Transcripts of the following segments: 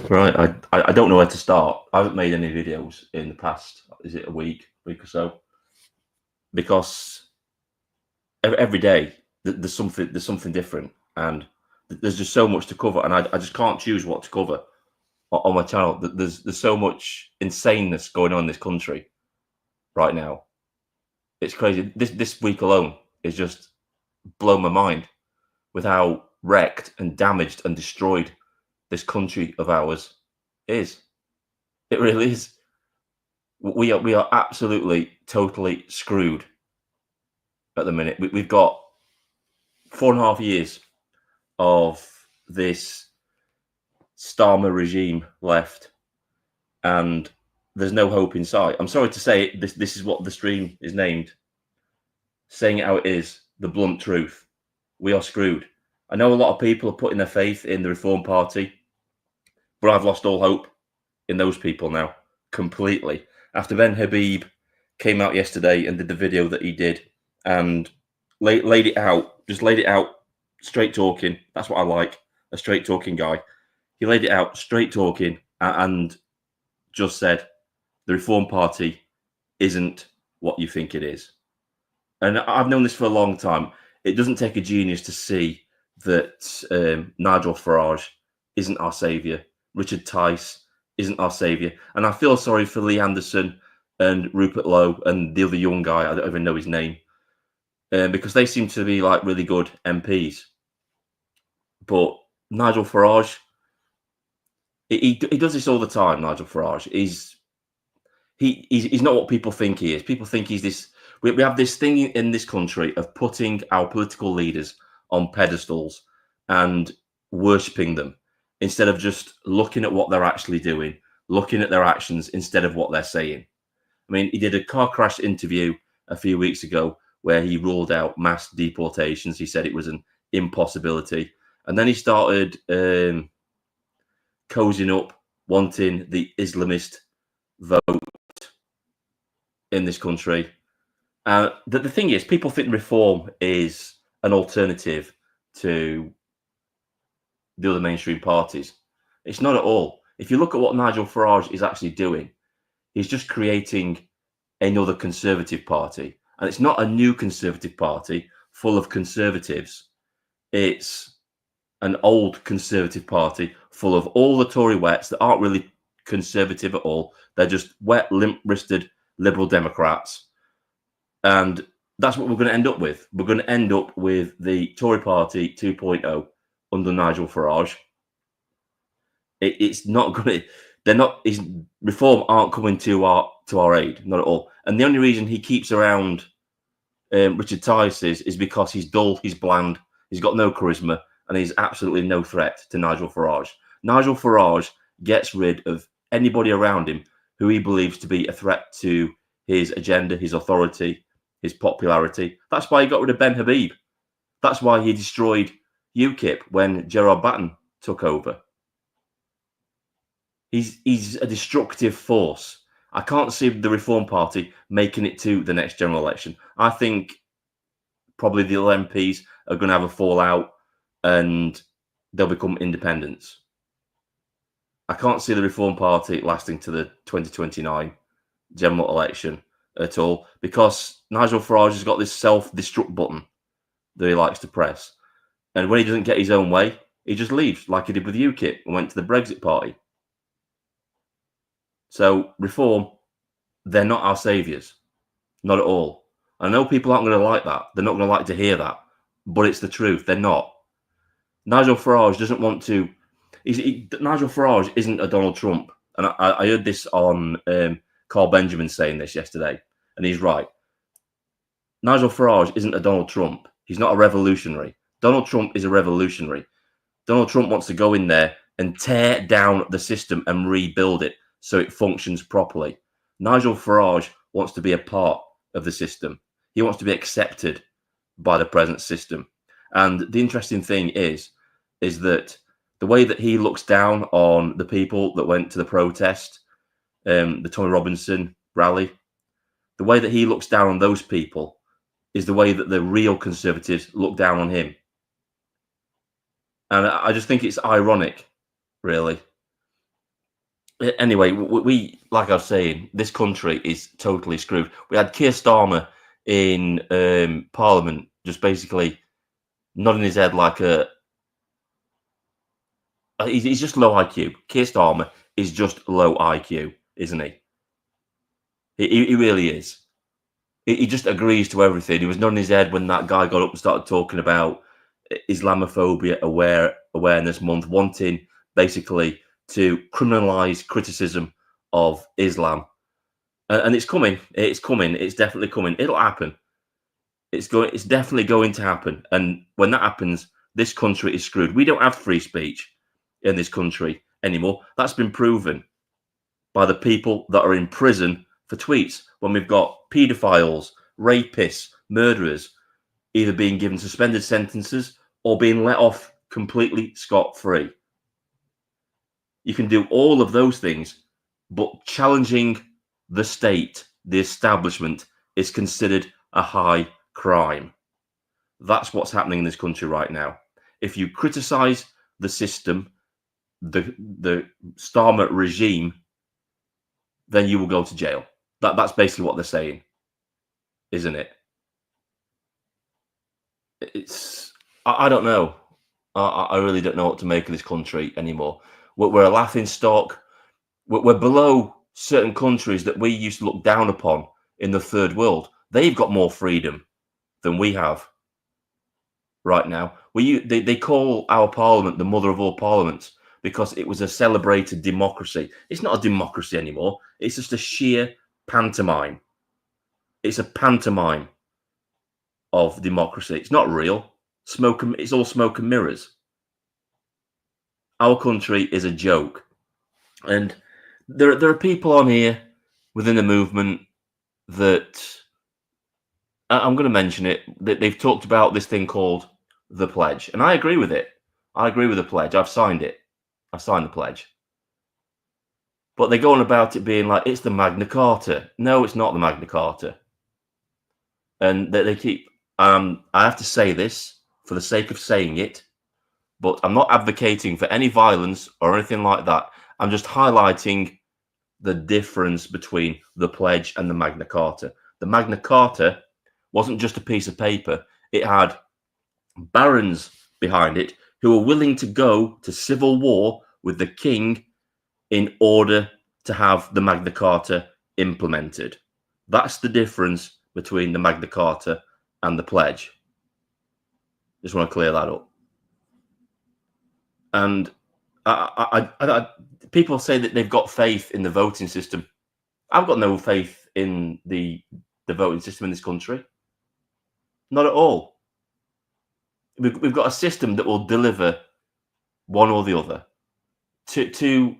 Right. I don't know where to start. I haven't made any videos in the past, is it a week or so? Because every day there's something different, and there's just so much to cover, and I just can't choose what to cover on my channel. There's so much insaneness going on in this country right now. It's crazy. This week alone is just blown my mind with how wrecked and damaged and destroyed this country of ours is. It really is. We are absolutely totally screwed at the minute. We've got 4.5 years of this Starmer regime left, and there's no hope in sight. I'm sorry to say it, this is what the stream is named. Saying it how it is, the blunt truth. We are screwed. I know a lot of people are putting their faith in the Reform Party, but I've lost all hope in those people now, completely. After Ben Habib came out yesterday and did the video that he did and laid it out straight talking. That's what I like, a straight talking guy. He laid it out straight talking and just said the Reform Party isn't what you think it is. And I've known this for a long time. It doesn't take a genius to see that Nigel Farage isn't our saviour. Richard Tice isn't our saviour. And I feel sorry for Lee Anderson and Rupert Lowe and the other young guy. I don't even know his name. Because they seem to be like really good MPs. But Nigel Farage, he does this all the time, Nigel Farage. He's not what people think he is. People think he's this. We have this thing in this country of putting our political leaders on pedestals and worshipping them instead of just looking at what they're actually doing, looking at their actions instead of what they're saying. I mean, he did a car crash interview a few weeks ago where he ruled out mass deportations. He said it was an impossibility. And then he started cozying up, wanting the Islamist vote in this country. The thing is, people think reform is an alternative to the other mainstream parties. It's not at all. If you look at what Nigel Farage is actually doing, he's just creating another Conservative Party. And it's not a new Conservative Party full of Conservatives. It's an old Conservative Party full of all the Tory wets that aren't really Conservative at all. They're just wet, limp-wristed Liberal Democrats. And that's what we're going to end up with. We're going to end up with the Tory Party 2.0 under Nigel Farage. It's not going to. They're not. Reform aren't coming to our aid, not at all. And the only reason he keeps around Richard Tice is because he's dull, he's bland, he's got no charisma, and he's absolutely no threat to Nigel Farage. Nigel Farage gets rid of anybody around him who he believes to be a threat to his agenda, his authority, his popularity. That's why he got rid of Ben Habib. That's why he destroyed UKIP when Gerard Batten took over. He's a destructive force. I can't see the Reform Party making it to the next general election. I think probably the other MPs are going to have a fallout and they'll become independents. I can't see the Reform Party lasting to the 2029 general election at all because Nigel Farage has got this self-destruct button that he likes to press. And when he doesn't get his own way, he just leaves like he did with UKIP and went to the Brexit Party. So Reform, they're not our saviours. Not at all. I know people aren't going to like that. They're not going to like to hear that. But it's the truth. They're not. Nigel Farage doesn't want to... Nigel Farage isn't a Donald Trump. And I heard this on Carl Benjamin saying this yesterday. And he's right. Nigel Farage isn't a Donald Trump. He's not a revolutionary. Donald Trump is a revolutionary. Donald Trump wants to go in there and tear down the system and rebuild it so it functions properly. Nigel Farage wants to be a part of the system. He wants to be accepted by the present system. And the interesting thing is that the way that he looks down on the people that went to the protest, the Tommy Robinson rally, the way that he looks down on those people is the way that the real Conservatives look down on him. And I just think it's ironic, really. Anyway, we like I was saying, this country is totally screwed. We had Keir Starmer in Parliament, just basically nodding his head like he's just low IQ. Keir Starmer is just low IQ, isn't he? He really is. He just agrees to everything. He was nodding his head when that guy got up and started talking about Islamophobia awareness month, wanting basically to criminalize criticism of Islam. And it's coming. It's coming. It's definitely coming. It'll happen. It's definitely going to happen. And when that happens, this country is screwed. We don't have free speech in this country anymore. That's been proven by the people that are in prison for tweets. When we've got paedophiles, rapists, murderers, either being given suspended sentences or being let off completely scot-free. You can do all of those things, but challenging the state, the establishment, is considered a high crime. That's what's happening in this country right now. If you criticize the system, the Starmer regime, then you will go to jail. That's basically what they're saying, isn't it? I don't know. I really don't know what to make of this country anymore. We're a laughing stock. We're below certain countries that we used to look down upon in the third world. They've got more freedom than we have right now. They call our parliament the mother of all parliaments because it was a celebrated democracy. It's not a democracy anymore. It's just a sheer pantomime. It's a pantomime of democracy. It's not real. It's all smoke and mirrors. Our country is a joke. And there are people on here within the movement that I'm going to mention it, that they've talked about this thing called the pledge. And I agree with it. I agree with the pledge. I've signed it. I signed the pledge. But they're going about it being like, it's the Magna Carta. No, it's not the Magna Carta. And they keep, I have to say this for the sake of saying it, but I'm not advocating for any violence or anything like that. I'm just highlighting the difference between the pledge and the Magna Carta. The Magna Carta wasn't just a piece of paper. It had barons behind it who were willing to go to civil war with the king in order to have the Magna Carta implemented. That's the difference between the Magna Carta and the pledge. Just want to clear that up. And people say that they've got faith in the voting system. I've got no faith in the voting system in this country. Not at all. We've got a system that will deliver one or the other. Two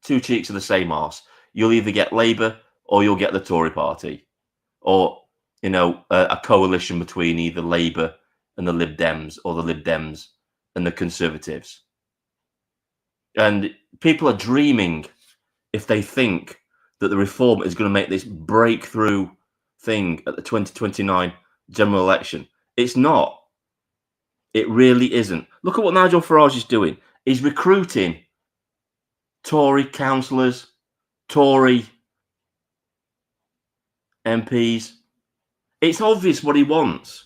cheeks of the same arse. You'll either get Labour or you'll get the Tory party, or a coalition between either Labour and the Lib Dems or the Lib Dems and the Conservatives. And people are dreaming if they think that the reform is going to make this breakthrough thing at the 2029 general election. It's not. It really isn't. Look at what Nigel Farage is doing. He's recruiting Tory councillors, Tory MPs. It's obvious what he wants.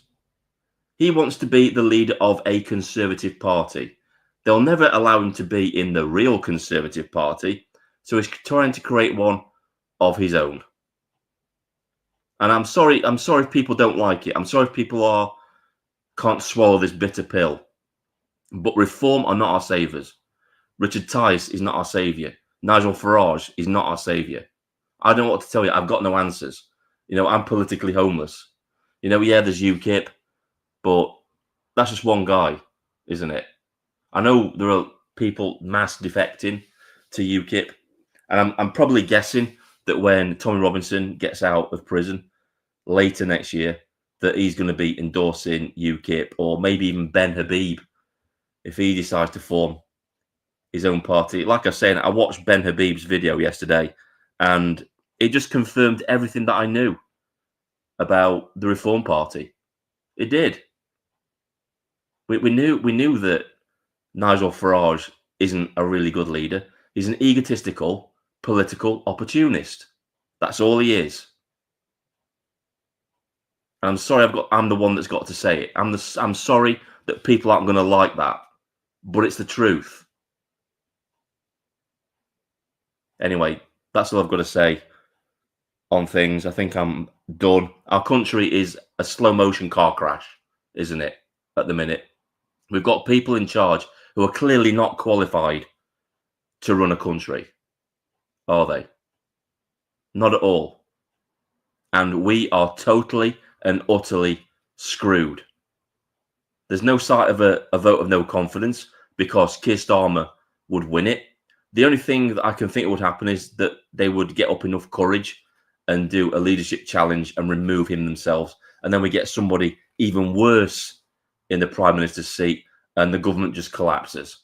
He wants to be the leader of a Conservative party. They'll never allow him to be in the real Conservative party, so he's trying to create one of his own. And I'm sorry if people don't like it. I'm sorry if people can't swallow this bitter pill. But reform are not our saviours. Richard Tice is not our saviour. Nigel Farage is not our saviour. I don't know what to tell you. I've got no answers. I'm politically homeless. Yeah, there's UKIP, but that's just one guy, isn't it? I know there are people mass defecting to UKIP, and I'm probably guessing that when Tommy Robinson gets out of prison later next year, that he's going to be endorsing UKIP, or maybe even Ben Habib if he decides to form his own party. Like I said, I watched Ben Habib's video yesterday, and it just confirmed everything that I knew about the Reform Party. It did. We knew that Nigel Farage isn't a really good leader. He's an egotistical political opportunist. That's all he is. And I'm sorry, I'm the one that's got to say it. I'm sorry that people aren't going to like that, but it's the truth. Anyway, that's all I've got to say on things. I think I'm done. Our country is a slow motion car crash, isn't it? At the minute, we've got people in charge who are clearly not qualified to run a country, are they? Not at all. And we are totally and utterly screwed. There's no sight of a vote of no confidence because Keir Starmer would win it. The only thing that I can think would happen is that they would get up enough courage and do a leadership challenge and remove him themselves. And then we get somebody even worse in the Prime Minister's seat and the government just collapses.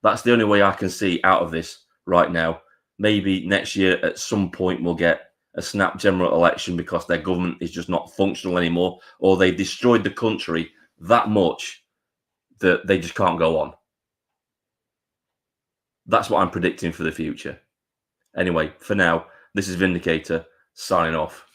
That's the only way I can see out of this right now. Maybe next year at some point we'll get a snap general election because their government is just not functional anymore, or they've destroyed the country that much that they just can't go on. That's what I'm predicting for the future. Anyway, for now, this is Vindicator signing off.